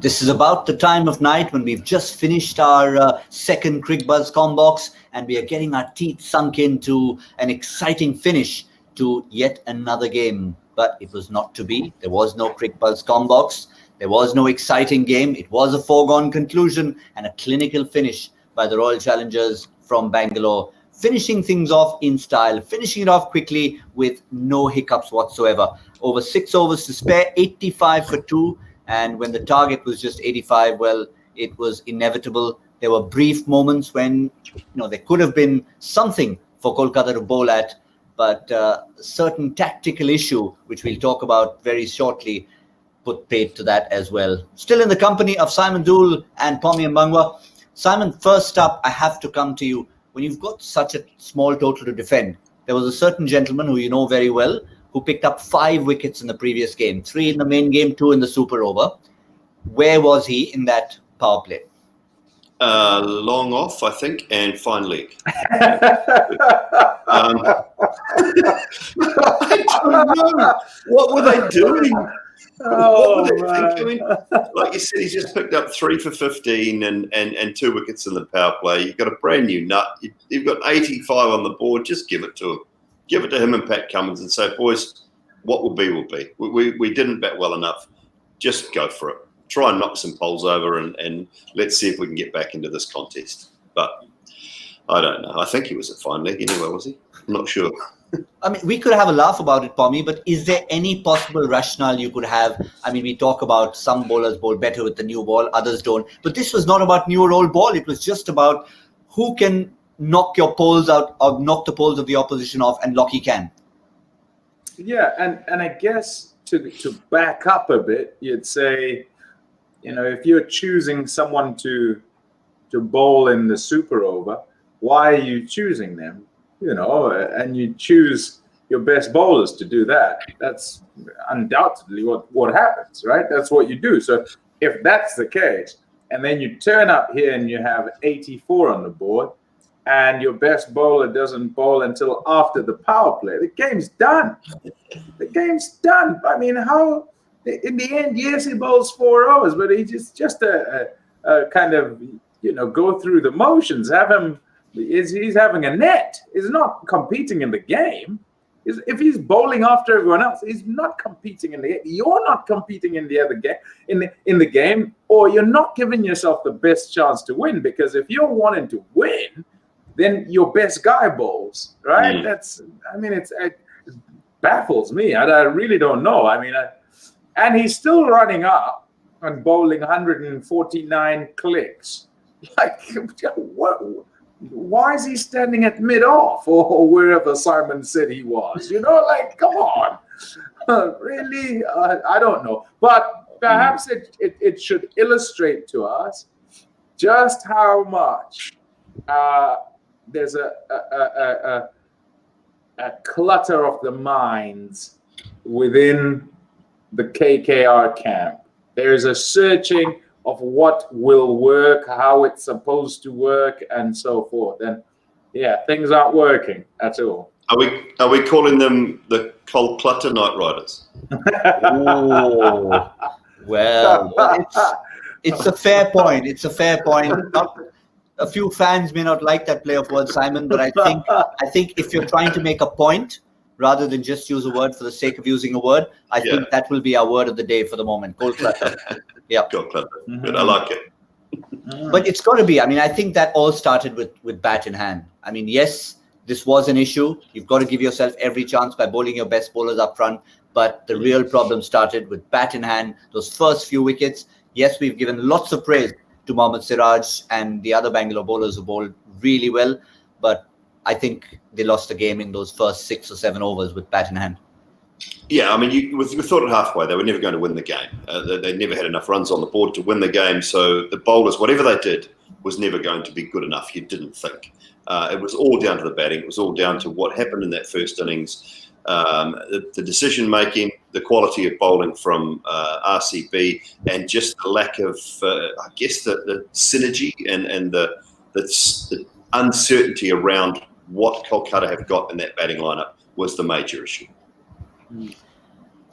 This is about the time of night when we've just finished our second Cricbuzz Combox and we are getting our teeth sunk into an exciting finish to yet another game. But it was not to be. There was no Cricbuzz Combox. There was no exciting game. It was a foregone conclusion and a clinical finish by the Royal Challengers from Bangalore, finishing things off in style, finishing it off quickly with no hiccups whatsoever. Over 6 overs to spare, 85 for 2. And when the target was just 85, well, it was inevitable. There were brief moments when, there could have been something for Kolkata to bowl at, but a certain tactical issue, which we'll talk about very shortly, put paid to that as well. Still in the company of Simon Doull and Pommie Mbangwa. Simon, first up, I have to come to you. When you've got such a small total to defend, there was a certain gentleman who you know very well, who picked up 5 wickets in the previous game, 3 in the main game, 2 in the super over. Where was he in that power play? Long off, I think, and fine leg. I don't know. What were they doing? What were they thinking? Like you said, he's just picked up 3 for 15 and 2 wickets in the power play. You've got a brand new nut. You've got 85 on the board. Just give it to him. Give it to him and Pat Cummins and say, boys, what will be will be. We didn't bat well enough. Just go for it. Try and knock some poles over and let's see if we can get back into this contest. But I don't know. I think he was a fine leg anyway, was he? I'm not sure. I mean, we could have a laugh about it, Pommie, but is there any possible rationale you could have? I mean, we talk about some bowlers bowl better with the new ball, others don't. But this was not about new or old ball. It was just about who can knock your poles out or knock the poles of the opposition off, and Lockie can. Yeah, and I guess to back up a bit, you'd say, if you're choosing someone to bowl in the super over, why are you choosing them? And you choose your best bowlers to do that. That's undoubtedly what happens, right? That's what you do. So if that's the case, and then you turn up here and you have 84 on the board, and your best bowler doesn't bowl until after the power play, the game's done. The game's done. I mean, how? In the end, yes, he bowls 4 overs, but he's just a kind of, go through the motions. He's having a net. He's not competing in the game. If he's bowling after everyone else, he's not competing in the game. You're not competing in the other game, in the game, or you're not giving yourself the best chance to win. Because if you're wanting to win, then your best guy bowls, right? It baffles me. I really don't know. And he's still running up and bowling 149 clicks. Like, what? Why is he standing at mid-off or wherever Simon said he was? Come on. Really? I don't know. But perhaps it should illustrate to us just how much there's a clutter of the minds within the KKR camp. There's a searching of what will work, how it's supposed to work, and so forth. And things aren't working at all. Are we calling them the Kolkata Knight Riders? Oh, well, it's a fair point. It's a fair point. A few fans may not like that play of words, Simon, but I think if you're trying to make a point, rather than just use a word for the sake of using a word, I think that will be our word of the day for the moment. Kolkata. Yeah. Kolkata. Good. I like it. But it's got to be. I think that all started with bat in hand. Yes, this was an issue. You've got to give yourself every chance by bowling your best bowlers up front. But the real problem started with bat in hand. Those first few wickets. Yes, we've given lots of praise to Mohammad Siraj and the other Bangalore bowlers who bowled really well. But I think they lost the game in those first 6 or 7 overs with bat in hand. Yeah, we thought it halfway. They were never going to win the game. They never had enough runs on the board to win the game. So the bowlers, whatever they did, was never going to be good enough, you didn't think. It was all down to the batting. It was all down to what happened in that first innings. The decision-making, the quality of bowling from RCB, and just the lack of, the synergy and the uncertainty around what Kolkata have got in that batting lineup was the major issue.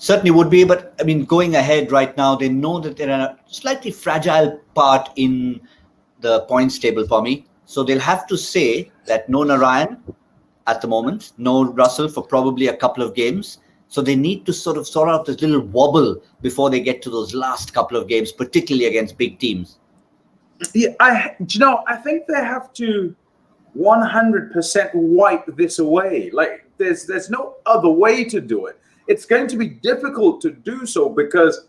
Certainly would be, but I mean, going ahead right now, they know that they're in a slightly fragile part in the points table, Pommie. So they'll have to say that no Narayan at the moment, no Russell for probably a couple of games. So they need to sort out this little wobble before they get to those last couple of games, particularly against big teams. Yeah, I think they have to 100% wipe this away. Like there's no other way to do it. It's going to be difficult to do so because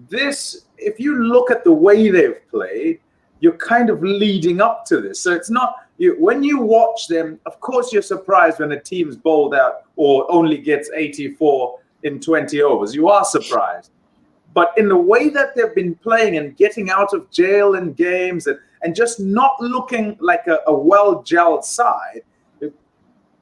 this, if you look at the way they've played, you're kind of leading up to this. So it's not, when you watch them, of course you're surprised when a team's bowled out or only gets 84 in 20 overs. You are surprised. But in the way that they've been playing and getting out of jail in games and just not looking like a well-gelled side,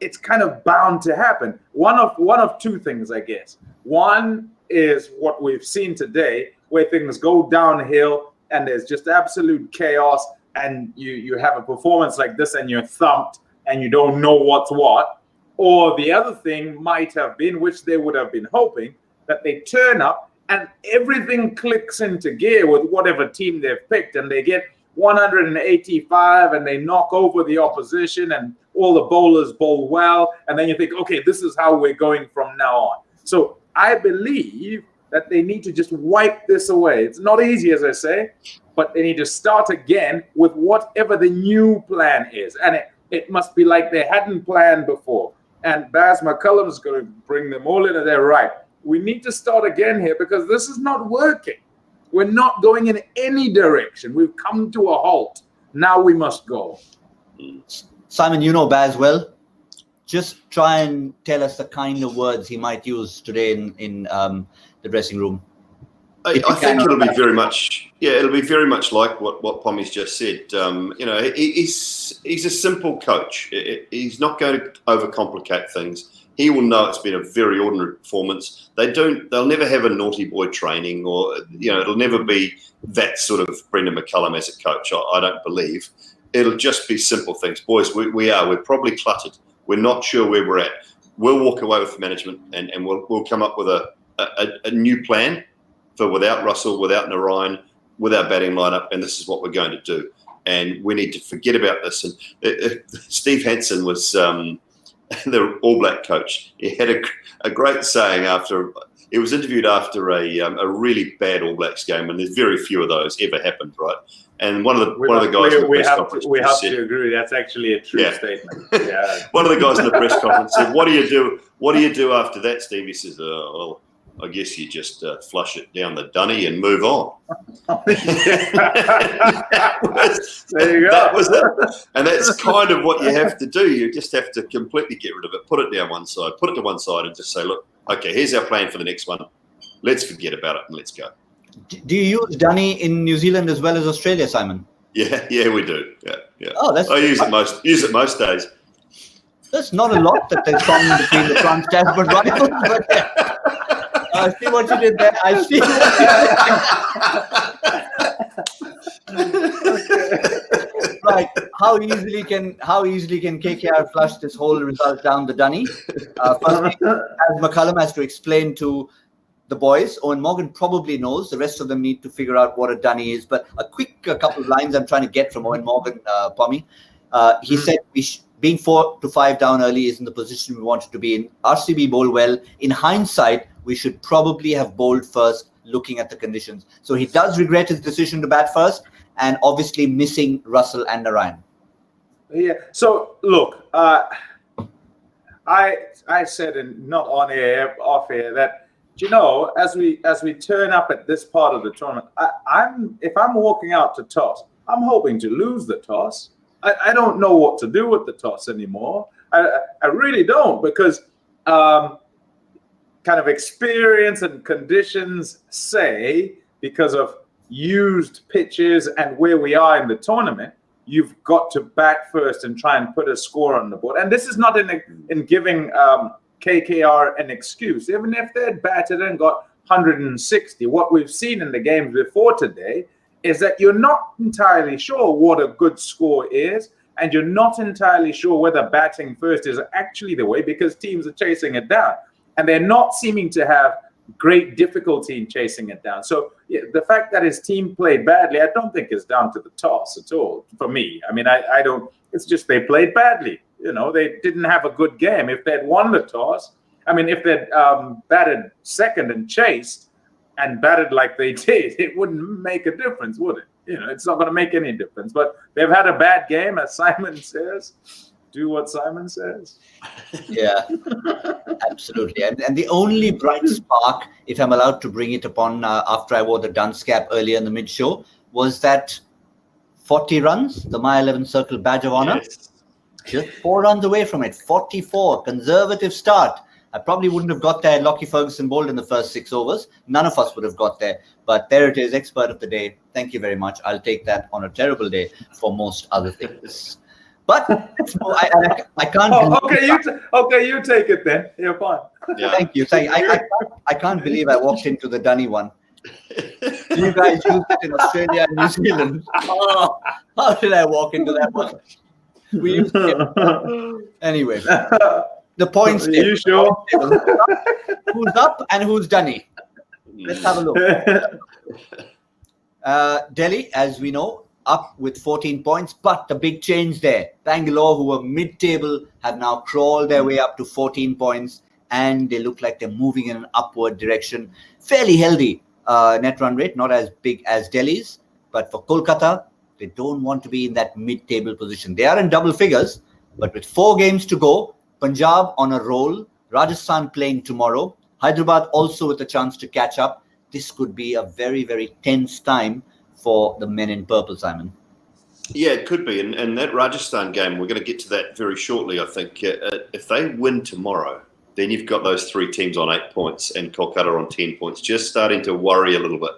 it's kind of bound to happen. One of two things, I guess. One is what we've seen today, where things go downhill and there's just absolute chaos, and you have a performance like this and you're thumped and you don't know what's what. Or the other thing might have been, which they would have been hoping, that they turn up and everything clicks into gear with whatever team they've picked, and they get 185 and they knock over the opposition and all the bowlers bowl well, and then you think, okay, this is how we're going from now on. So I believe that they need to just wipe this away. It's not easy, as I say, but they need to start again with whatever the new plan is. And it must be like they hadn't planned before. And Baz McCullum is going to bring them all in, and they're right. We need to start again here because this is not working. We're not going in any direction. We've come to a halt. Now we must go. Simon, you know Baz well. Just try and tell us the kind of words he might use today in the dressing room. I think it'll be very much, it'll be very much like what Pommie's just said. He's a simple coach. He's not going to overcomplicate things. He will know it's been a very ordinary performance. They'll never have a naughty boy training, or it'll never be that sort of Brendan McCullum as a coach. I don't believe. It'll just be simple things. Boys, we're probably cluttered. We're not sure where we're at. We'll walk away with management and we'll come up with a new plan for without Russell, without Narayan, with our batting lineup, and this is what we're going to do. And we need to forget about this. And Steve Hansen was the All Black coach. He had a great saying after he was interviewed after a really bad All Blacks game, and there's very few of those ever happened, right? And one of the guys in the press conference said, to agree. That's actually a true statement. Yeah. One of the guys in the press conference said, "What do you do? What do you do after that?" Steve, he says, "Well, I guess you just flush it down the dunny and move on." There you go. That was it. And that's kind of what you have to do. You just have to completely get rid of it, put it down one side, put it to one side, and just say, look, okay, here's our plan for the next one. Let's forget about it and let's go. Do you use dunny in New Zealand as well as Australia, Simon? Yeah, we do. Yeah. Oh, I use it most days. There's not a lot that there's common between the Trans-Tasman rivals, but I see what you did there. I see what you did. Right. How easily can KKR flush this whole result down the dunny? Firstly, as McCullum has to explain to the boys, Owen Morgan probably knows. The rest of them need to figure out what a dunny is. But a couple of lines I'm trying to get from Owen Morgan, Pommie. He said being 4 to 5 down early isn't the position we wanted to be in. RCB bowled well. In hindsight, we should probably have bowled first, looking at the conditions. So he does regret his decision to bat first, and obviously missing Russell and Narayan. Yeah. So look, I said, and not on air, off air, that as we turn up at this part of the tournament, if I'm walking out to toss, I'm hoping to lose the toss. I don't know what to do with the toss anymore. I really don't, because kind of experience and conditions say, because of used pitches and where we are in the tournament, you've got to bat first and try and put a score on the board. And this is not in giving KKR an excuse. Even if they had batted and got 160, what we've seen in the games before today is that you're not entirely sure what a good score is, and you're not entirely sure whether batting first is actually the way, because teams are chasing it down. And they're not seeming to have great difficulty in chasing it down. So the fact that his team played badly, I don't think is down to the toss at all. For me, I mean, I don't. It's just they played badly. They didn't have a good game. If they'd won the toss, I mean, if they'd batted second and chased and batted like they did, it wouldn't make a difference, would it? It's not going to make any difference. But they've had a bad game, as Simon says. Do what Simon says. Yeah, absolutely. And the only bright spark, if I'm allowed to bring it upon after I wore the dunce cap earlier in the mid-show, was that 40 runs, the My 11 Circle badge of honor. Yes. Just 4 runs away from it. 44, conservative start. I probably wouldn't have got there had Lockie Ferguson bowled in the first 6 overs. None of us would have got there. But there it is, expert of the day. Thank you very much. I'll take that on a terrible day for most other things. But I can't. Okay, you take it then. You're fine. Yeah. Thank you. I can't believe I walked into the dunny one. You guys used it in Australia and New Zealand. Oh, how did I walk into that one? We used it. Anyway, the points. Are you sure? Who's up and who's dunny? Let's have a look. Delhi, as we know, up with 14 points, but the big change there. Bangalore, who were mid-table, have now crawled their way up to 14 points, and they look like they're moving in an upward direction. Fairly healthy net run rate, not as big as Delhi's, but for Kolkata, they don't want to be in that mid-table position. They are in double figures, but with 4 games to go, Punjab on a roll, Rajasthan playing tomorrow, Hyderabad also with a chance to catch up. This could be a very, very tense time for the men in purple, Simon. Yeah, it could be. And that Rajasthan game, we're going to get to that very shortly, I think. If they win tomorrow, then you've got those 3 teams on 8 points and Kolkata on 10 points, just starting to worry a little bit.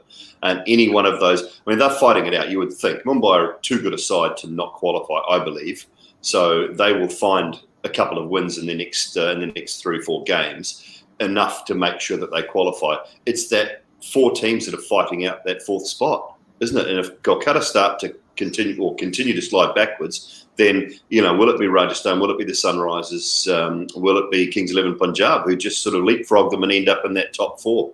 And any one of those, I mean, they're fighting it out, you would think. Mumbai are too good a side to not qualify, I believe. So they will find a couple of wins in the next 3-4 games, enough to make sure that they qualify. It's that 4 teams that are fighting out that 4th spot, isn't it? And if Kolkata start to continue to slide backwards, then, will it be Rajasthan? Will it be the Sunrisers? Will it be Kings 11 Punjab, who just sort of leapfrog them and end up in that top 4?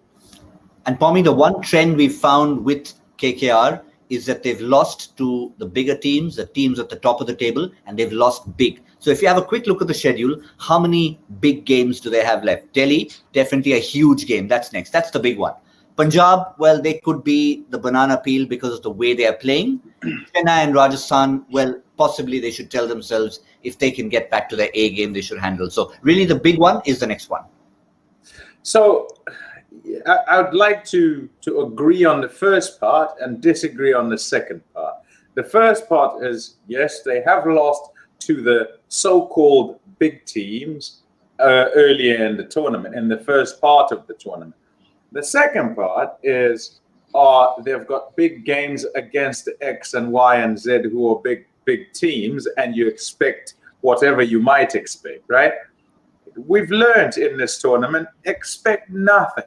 And Pommie, the one trend we've found with KKR is that they've lost to the bigger teams, the teams at the top of the table, and they've lost big. So if you have a quick look at the schedule, how many big games do they have left? Delhi, definitely a huge game. That's next. That's the big one. Punjab, well, they could be the banana peel because of the way they are playing. Chennai and Rajasthan, well, possibly they should tell themselves if they can get back to their A game, they should handle. So really the big one is the next one. So I would like to agree on the first part and disagree on the second part. The first part is, yes, they have lost to the so-called big teams earlier in the tournament, in the first part of the tournament. The second part is they've got big games against X and Y and Z who are big teams, and you expect whatever you might expect, right? We've learned in this tournament, expect nothing.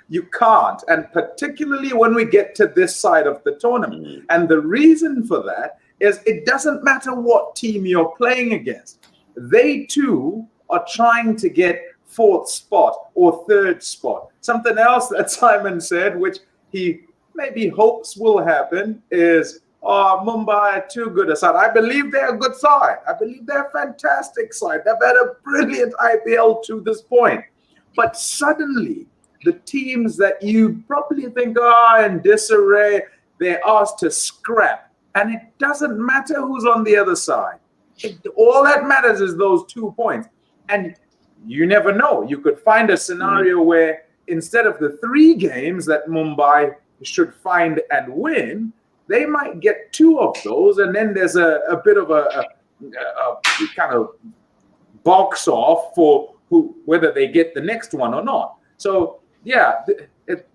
You can't, and particularly when we get to this side of the tournament. And the reason for that is it doesn't matter what team you're playing against. They too are trying to get 4th spot or 3rd spot. Something else that Simon said, which he maybe hopes will happen, is Mumbai are too good a side. I believe they're a good side. I believe they're a fantastic side. They've had a brilliant IPL to this point. But suddenly, the teams that you probably think are in disarray, they're asked to scrap. And it doesn't matter who's on the other side. All that matters is those 2 points. And you never know. You could find a scenario where instead of the 3 games that Mumbai should find and win, they might get 2 of those, and then there's a bit of a kind of box off for whether they get the next one or not. So yeah,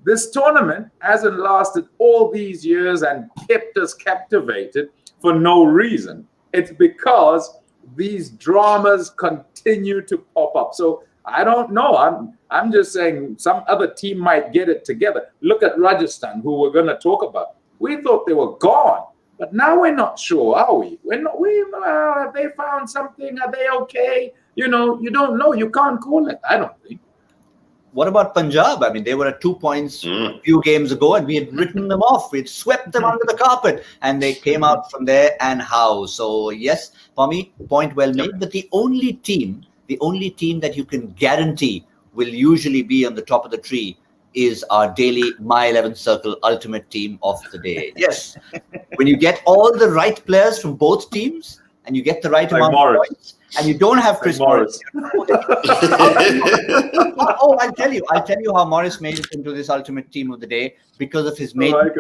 this tournament hasn't lasted all these years and kept us captivated for no reason. It's because these dramas continue to pop up. So I don't know. I'm just saying some other team might get it together. Look at Rajasthan, who we're going to talk about. We thought they were gone, but now we're not sure, are we? Have they found something? Are they okay? You don't know. You can't call it, I don't think. what about Punjab? I mean, they were at 2 points a few games ago, and we had written them off. We'd swept them under the carpet, and they came out from there, and how? So, yes, Pommie, point well made. But the only team that you can guarantee will usually be on the top of the tree is our daily My 11 Circle ultimate team of the day. Yes, when you get all the right players from both teams, and you get the right amount of points, and you don't have Chris Morris. I'll tell you how Morris made it into this ultimate team of the day because of his maiden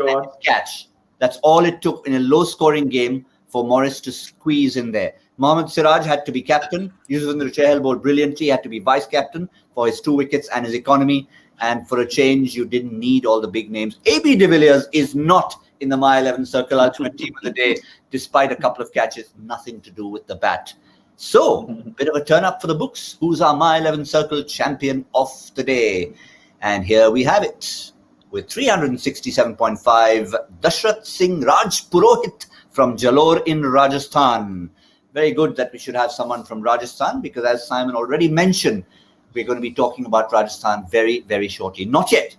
catch. That's all it took in a low-scoring game for Morris to squeeze in there. Mohammad Siraj had to be captain. Yuzvendra Chahal bowled brilliantly, had to be vice-captain for his 2 wickets and his economy. And for a change, you didn't need all the big names. AB de Villiers is not in the My 11 Circle ultimate team of the day, despite a couple of catches, nothing to do with the bat. So, bit of a turn up for the books. Who's our My 11 Circle champion of the day? And here we have it. With 367.5, Dashrath Singh Raj Purohit from Jalore in Rajasthan. Very good that we should have someone from Rajasthan, because as Simon already mentioned, we're going to be talking about Rajasthan very, very shortly. Not yet.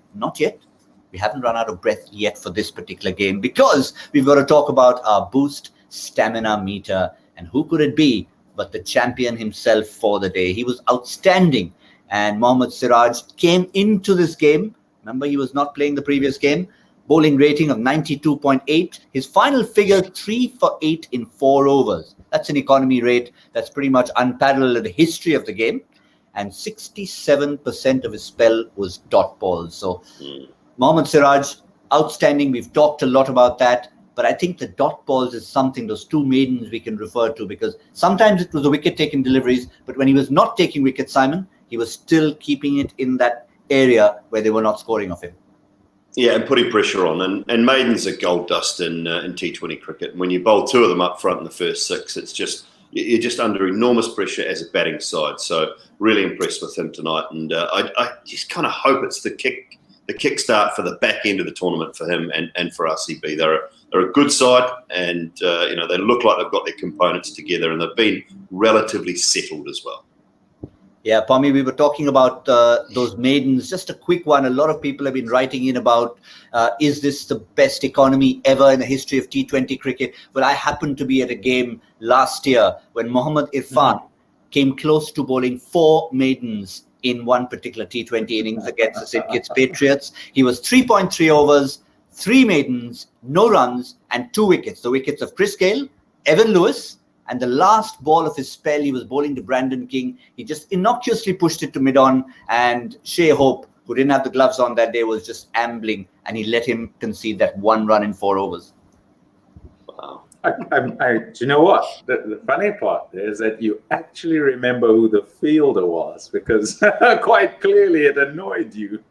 We haven't run out of breath yet for this particular game, because we've got to talk about our boost stamina meter. And who could it be but the champion himself for the day? He was outstanding. And Mohammad Siraj came into this game. Remember, he was not playing the previous game. Bowling rating of 92.8. His final figure, 3 for 8 in 4 overs. That's an economy rate that's pretty much unparalleled in the history of the game. And 67% of his spell was dot balls. So Mohammad Siraj, outstanding. We've talked a lot about that. But I think the dot balls is something, those 2 maidens we can refer to, because sometimes it was the wicket-taking deliveries, but when he was not taking wickets, Simon, he was still keeping it in that area where they were not scoring of him. Yeah, and putting pressure on. And maidens are gold dust in T20 cricket. And when you bowl 2 of them up front in the first 6, you're just under enormous pressure as a batting side. So really impressed with him tonight. And I just kind of hope it's the kickstart for the back end of the tournament for him and for RCB. They're a good side, and they look like they've got their components together, and they've been relatively settled as well. Yeah, Pommie, we were talking about those maidens. Just a quick one. A lot of people have been writing in about, is this the best economy ever in the history of T20 cricket? Well, I happened to be at a game last year when Mohammad Irfan came close to bowling 4 maidens in one particular T20 innings against the St. Kitts Patriots. He was 3.3 overs, 3 maidens, no runs, and 2 wickets. The wickets of Chris Gale, Evan Lewis, and the last ball of his spell, he was bowling to Brandon King. He just innocuously pushed it to mid-on, and Shea Hope, who didn't have the gloves on that day, was just ambling, and he let him concede that 1 run in 4 overs. Wow. Do you know what? The funny part is that you actually remember who the fielder was, because quite clearly it annoyed you.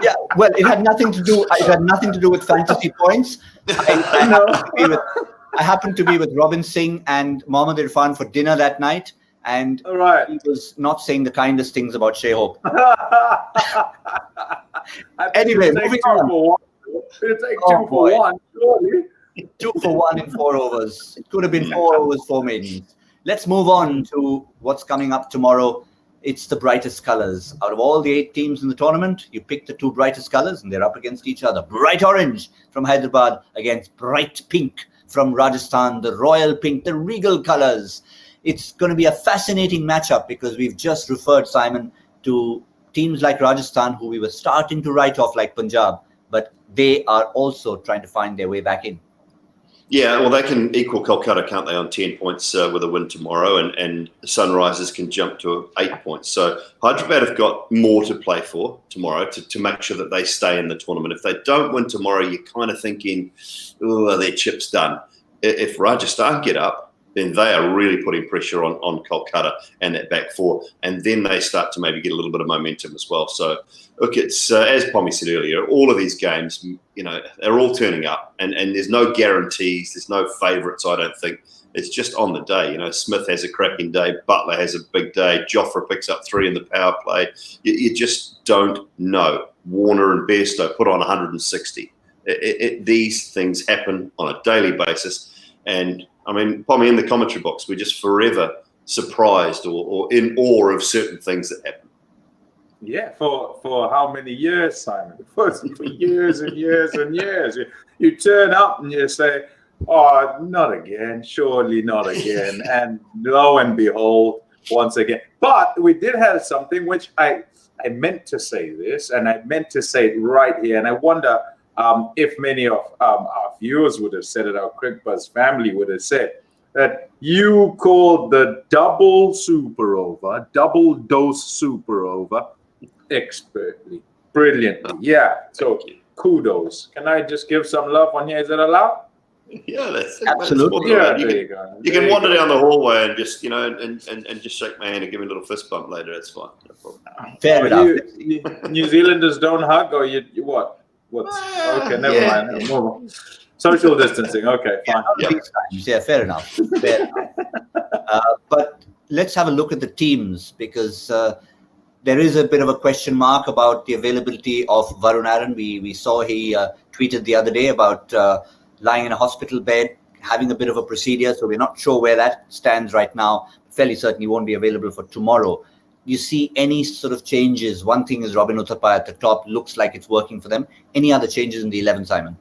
Yeah, well, it had nothing to do. It had nothing to do with fantasy points. I happened to be with Robin Singh and Mohammad Irfan for dinner that night, and he was not saying the kindest things about Shea Hope. Anyway, moving on. It'll take 2 for 1, surely. 2 for 1 in 4 overs. It could have been 4 overs, 4 maidens. Let's move on to what's coming up tomorrow. It's the brightest colours. Out of all the 8 teams in the tournament, you pick the 2 brightest colours, and they're up against each other. Bright orange from Hyderabad against bright pink from Rajasthan, the royal pink, the regal colours. It's going to be a fascinating matchup, because we've just referred, Simon, to teams like Rajasthan, who we were starting to write off like Punjab, but they are also trying to find their way back in. Yeah, well, they can equal Kolkata, can't they, on 10 points with a win tomorrow, and Sunrisers can jump to 8 points. So Hyderabad have got more to play for tomorrow to make sure that they stay in the tournament. If they don't win tomorrow, you're kind of thinking, oh, their chip's done. If Rajasthan get up, then they are really putting pressure on Kolkata and that back 4, and then they start to maybe get a little bit of momentum as well. So, look, it's as Pommie said earlier, all of these games, they're all turning up, and there's no guarantees, there's no favourites, I don't think. It's just on the day. Smith has a cracking day, Butler has a big day, Jofra picks up 3 in the power play. You just don't know. Warner and Bairstow put on 160. These things happen on a daily basis, and I mean, Pommie, in the commentary box, we're just forever surprised or in awe of certain things that happen. Yeah, for how many years, Simon? For years and years and years. You turn up and you say, "Oh, not again! Surely not again!" And lo and behold, once again. But we did have something which I meant to say this, and I meant to say it right here, and I wonder if many of our viewers would have said it, our Cricbuzz family would have said that you called the double super over, double dose super over, expertly, brilliantly. Yeah. So kudos. Can I just give some love on here? Is it allowed? Yeah, that's Absolutely. Yeah, there you go. You can wander down the hallway and just, and just shake my hand and give me a little fist bump later. It's fine. No problem. Fair enough. You New Zealanders don't hug, or you what? What's okay? Never mind. Move on. Social distancing. Okay, fine. Yeah, fair enough. Fair enough. But let's have a look at the teams, because there is a bit of a question mark about the availability of Varun Aaron. We saw he tweeted the other day about lying in a hospital bed, having a bit of a procedure. So we're not sure where that stands right now. Fairly certain he won't be available for tomorrow. Do you see any sort of changes? One thing is Robin Uthappa at the top. Looks like it's working for them. Any other changes in the 11, Simon?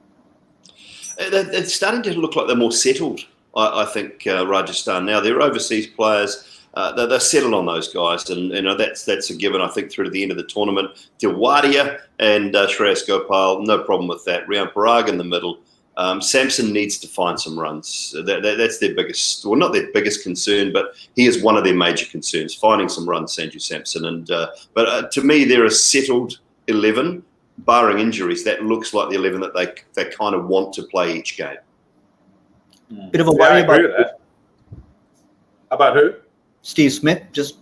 It's starting to look like they're more settled, I think, Rajasthan. Now, their overseas players, they're settled on those guys, and that's a given, I think, through to the end of the tournament. Tewadia and Shreyas Gopal, no problem with that. Rian Parag in the middle. Samson needs to find some runs. That's their biggest, well, not their biggest concern, but he is one of their major concerns, finding some runs, Sanju Samson. But to me, they're a settled 11, barring injuries. That looks like the 11 that they kind of want to play each game. Bit of a worry about that. About who? Steve Smith. Just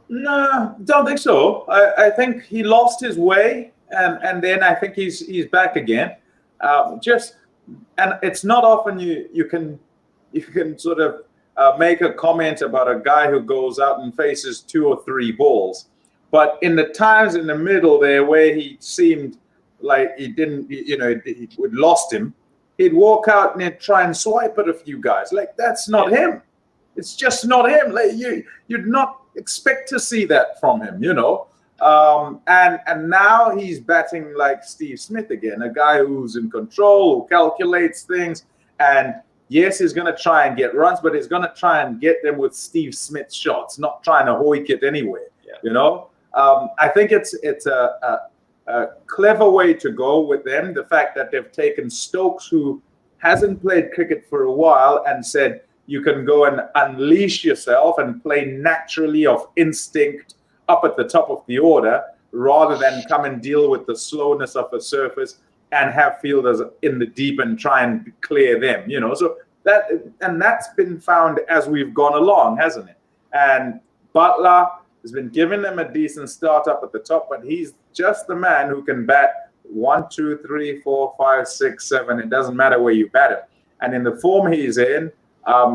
no, don't think so. I think he lost his way, and then I think he's back again. And it's not often you can sort of make a comment about a guy who goes out and faces 2 or 3 balls, but in the times in the middle there where he seemed like he didn't, he would lost him, he'd walk out and he'd try and swipe at a few guys. Like, that's not him. It's just not him. Like, you'd not expect to see that from him, and now he's batting like Steve Smith again, a guy who's in control, who calculates things. And yes, he's going to try and get runs, but he's going to try and get them with Steve Smith shots, not trying to hoik it anywhere. I think it's a clever way to go with them. The fact that they've taken Stokes, who hasn't played cricket for a while, and said you can go and unleash yourself and play naturally of instinct up at the top of the order, rather than come and deal with the slowness of the surface and have fielders in the deep and try and clear them, So that's been found as we've gone along, hasn't it? And Butler has been giving them a decent start up at the top, but he's just the man who can bat 1, 2, 3, 4, 5, 6, 7. It doesn't matter where you bat him. And in the form he's in,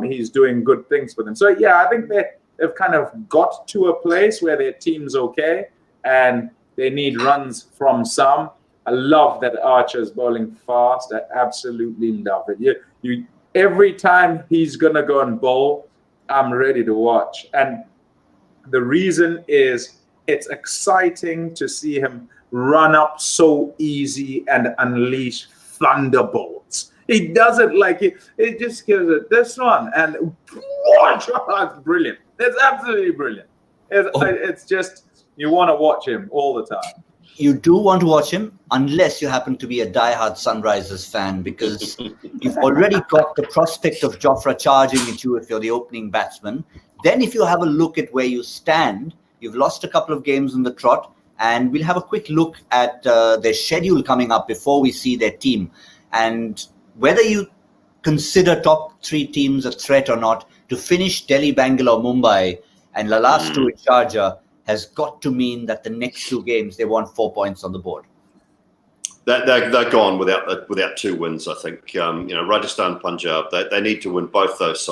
he's doing good things for them. So yeah, I think they've kind of got to a place where their team's okay and they need runs from some. I love that Archer's bowling fast. I absolutely love it. You every time he's gonna go and bowl, I'm ready to watch. And the reason is it's exciting to see him run up so easy and unleash thunderbolts. He does it like it just gives it this one, and it's brilliant. It's absolutely brilliant. It's just, you want to watch him all the time. You do want to watch him, unless you happen to be a diehard Sunrisers fan, because you've already got the prospect of Jofra charging at you if you're the opening batsman. Then if you have a look at where you stand, you've lost a couple of games in the trot, and we'll have a quick look at their schedule coming up before we see their team. And whether you consider top 3 teams a threat or not, to finish Delhi, Bangalore, Mumbai, and the last 2 in Sharjah has got to mean that the next 2 games, they want 4 points on the board. They're gone without 2 wins, I think. Rajasthan, Punjab, they need to win both those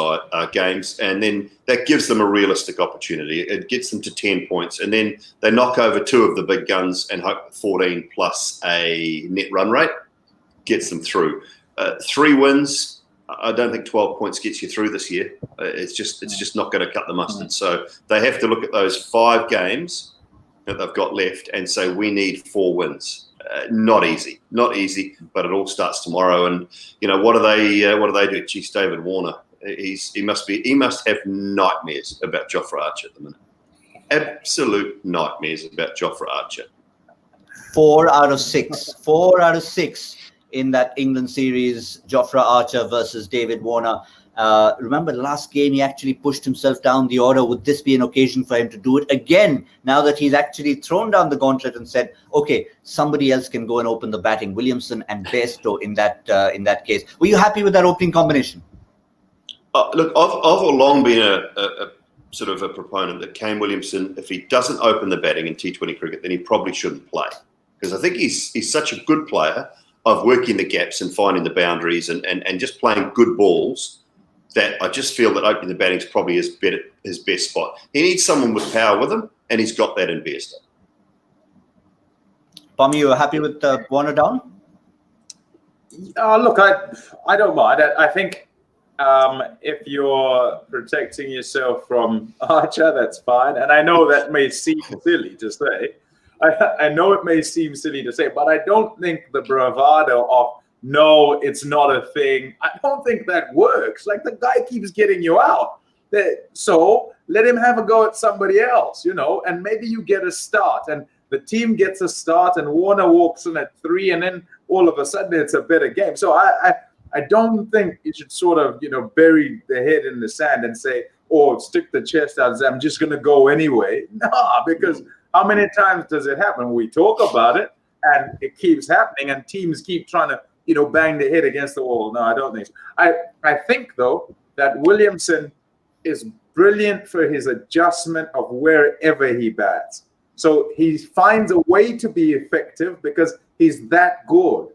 games, and then that gives them a realistic opportunity. It gets them to 10 points, and then they knock over 2 of the big guns and hope 14 plus a net run rate gets them through. 3 wins, I don't think 12 points gets you through this year. It's just not going to cut the mustard. So they have to look at those 5 games that they've got left and say we need 4 wins. Not easy, but it all starts tomorrow. And what do they do? Geez, David Warner, he must have nightmares about Jofra Archer at the minute. Absolute nightmares about Jofra Archer. 4 out of 6. 4 out of 6 in that England series. Jofra Archer versus David Warner. Remember the last game, he actually pushed himself down the order. Would this be an occasion for him to do it again, now that he's actually thrown down the gauntlet and said, okay, somebody else can go and open the batting, Williamson and Bairstow in that case? Were you happy with that opening combination? Look, I've all along been a sort of a proponent that Kane Williamson, if he doesn't open the batting in T20 cricket, then he probably shouldn't play, because I think he's such a good player of working the gaps and finding the boundaries and just playing good balls, that I just feel that opening the batting is probably his best spot. He needs someone with power with him, and he's got that in Bairstow. Pommie, you were happy with Warner down? Look, I don't mind. I think if you're protecting yourself from Archer, that's fine. And I know that may seem silly to say. I know it may seem silly to say, but I don't think the bravado of, no, it's not a thing, I don't think that works. Like, the guy keeps getting you out. So let him have a go at somebody else, and maybe you get a start and the team gets a start and Warner walks in at 3 and then all of a sudden it's a better game. So I don't think you should sort of, bury the head in the sand and say, or stick the chest out and say, I'm just going to go anyway. Nah, because how many times does it happen? We talk about it and it keeps happening and teams keep trying to, bang their head against the wall. No, I don't think so. I think, though, that Williamson is brilliant for his adjustment of wherever he bats. So he finds a way to be effective because he's that good.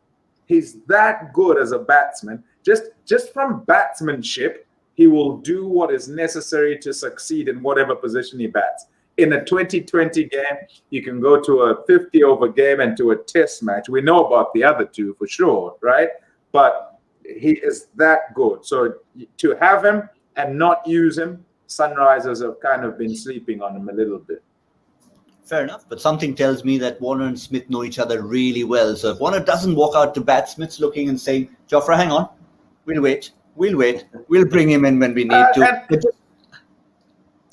He's that good as a batsman. Just from batsmanship, he will do what is necessary to succeed in whatever position he bats. In a 2020 game, you can go to a 50-over game and to a test match. We know about the other two for sure, right? But he is that good. So to have him and not use him, Sunrisers have kind of been sleeping on him a little bit. Fair enough, but something tells me that Warner and Smith know each other really well. So if Warner doesn't walk out to bat, Smith's looking and saying, Jofra, hang on, we'll wait. We'll bring him in when we need to.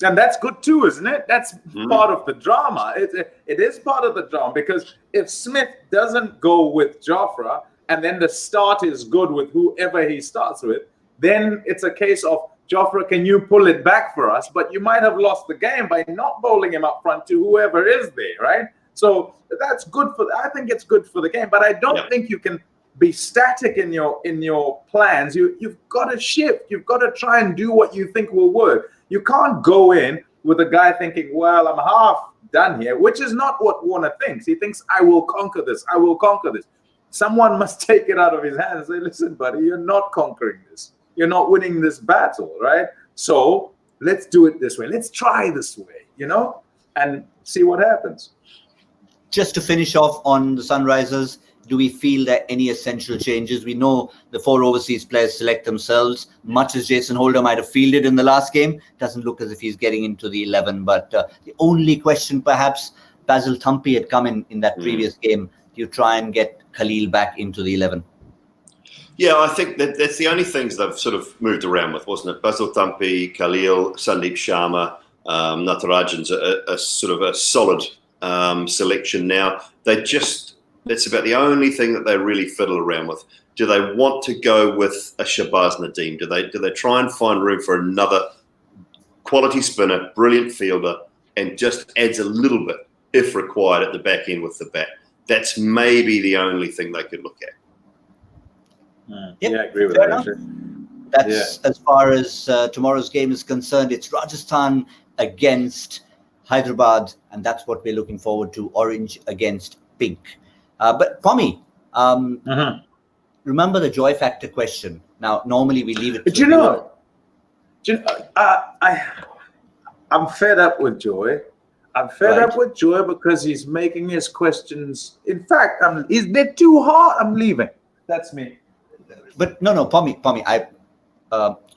And that's good too, isn't it? That's part of the drama. It is part of the drama, because if Smith doesn't go with Jofra and then the start is good with whoever he starts with, then it's a case of, Jofra, can you pull it back for us? But you might have lost the game by not bowling him up front to whoever is there, right? So that's good I think it's good for the game. But I don't think you can be static in your plans. You've got to shift. You've got to try and do what you think will work. You can't go in with a guy thinking, well, I'm half done here, which is not what Warner thinks. He thinks, I will conquer this. I will conquer this. Someone must take it out of his hands and say, listen, buddy, you're not conquering this. You're not winning this battle, right? So let's do it this way. Let's try this way, and see what happens. Just to finish off on the Sunrisers, do we feel that any essential changes? We know the 4 overseas players select themselves, much as Jason Holder might have fielded in the last game. Doesn't look as if he's getting into the 11. But the only question, perhaps, Basil Thumpy had come in that previous game. Do you try and get Khalil back into the 11? Yeah, I think that's the only things they've sort of moved around with, wasn't it? Basil Thumpy, Khalil, Sandeep Sharma, Natarajan's a sort of a solid selection now. That's about the only thing that they really fiddle around with. Do they want to go with a Shahbaz Nadeem? Do they try and find room for another quality spinner, brilliant fielder, and just adds a little bit, if required, at the back end with the bat? That's maybe the only thing they could look at. Yeah, I agree with that. That's as far as tomorrow's game is concerned. It's Rajasthan against Hyderabad, and that's what we're looking forward to, orange against pink. But Pommie, remember the joy factor question. Now, normally we leave it to I'm fed up with Joy. I'm fed up with Joy because he's making his questions. In fact, they're too hard. I'm leaving. That's me. But no, Pommie.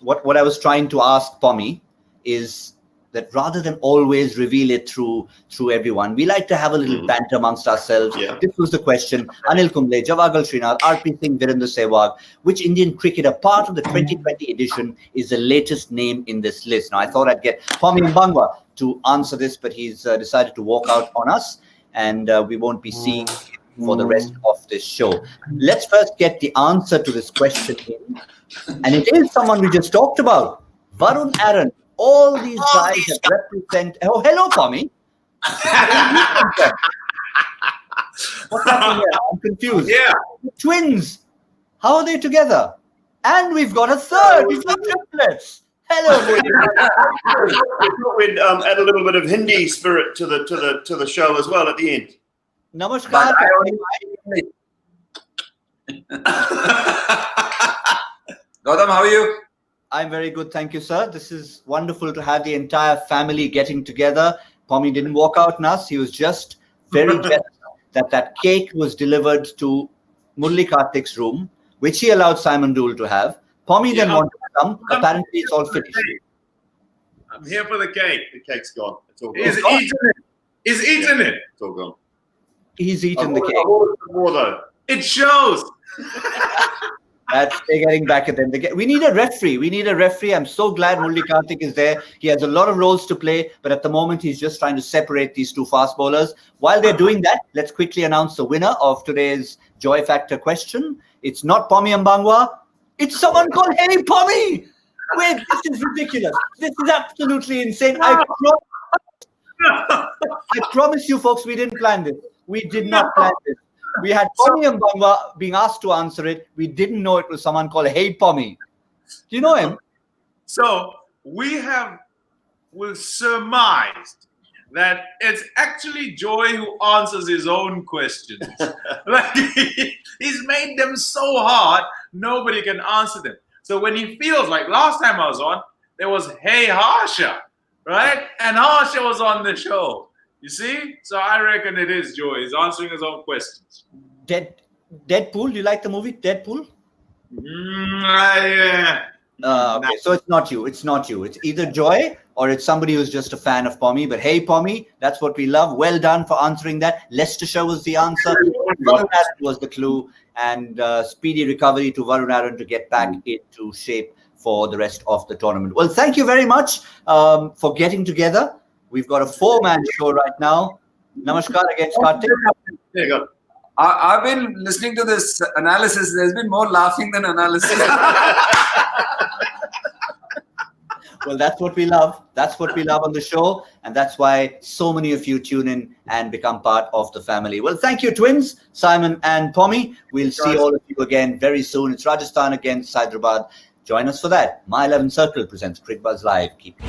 What I was trying to ask Pommie is, that rather than always reveal it through everyone, we like to have a little banter amongst ourselves. Yeah. This was the question. Anil Kumble, Javagal Srinath, RP Singh, Virendra Sehwag, which Indian cricketer part of the 2020 edition is the latest name in this list? Now, I thought I'd get Pommie Mbangwa to answer this, but he's decided to walk out on us, and we won't be seeing him for the rest of this show. Let's first get the answer to this question in, and it is someone we just talked about, Varun Aaron. All these guys that represent... Oh, hello, Pommie. What's happening here? I'm confused. Yeah. Twins. How are they together? And we've got a third. We've got triplets. Hello, We'd add a little bit of Hindi spirit to the show as well at the end. Namaskar. Gautam, how are you? I'm very good, thank you, sir. This is wonderful to have the entire family getting together. Pommie didn't walk out on us. He was just very jealous that cake was delivered to Murli Karthik's room, which he allowed Simon Doull to have. Pommie then wanted some. Apparently, it's all finished. I'm here for the cake. The cake's gone. It's all gone. He's eating it. He's eating it. It's all gone. He's eaten the cake. I ordered some more, though. It shows. They're getting back at them. We need a referee. We need a referee. I'm so glad Murli Karthik is there. He has a lot of roles to play, but at the moment, he's just trying to separate these two fast bowlers. While they're doing that, let's quickly announce the winner of today's Joy Factor question. It's not Pommie Mbangwa. It's someone called Hey Pommie. Wait, this is ridiculous. This is absolutely insane. I promise you, folks, we didn't plan this. We did not plan this. We had Pommie Mbangwa being asked to answer it. We didn't know it was someone called Hey Pommie. Do you know him? So we've surmised that it's actually Joy who answers his own questions. Like he's made them so hard, nobody can answer them. So when he feels like last time I was on, there was Hey Harsha, right? And Harsha was on the show. You see? So I reckon it is Joy. He's answering his own questions. Deadpool? Do you like the movie Deadpool? Yeah. Okay, so it's not you. It's not you. It's either Joy or it's somebody who's just a fan of Pommie. But hey, Pommie, that's what we love. Well done for answering that. Leicestershire was the answer. Varun Aaron was the clue. And speedy recovery to Varun Aaron to get back into shape for the rest of the tournament. Well, thank you very much for getting together. We've got a 4-man show right now. Namaskar against Karthik. There you go. I've been listening to this analysis. There's been more laughing than analysis. Well, that's what we love. That's what we love on the show. And that's why so many of you tune in and become part of the family. Well, thank you, twins, Simon and Pommie. We'll see all of you again very soon. It's Rajasthan against Hyderabad. Join us for that. My 11 Circle presents Cricbuzz Live. Keep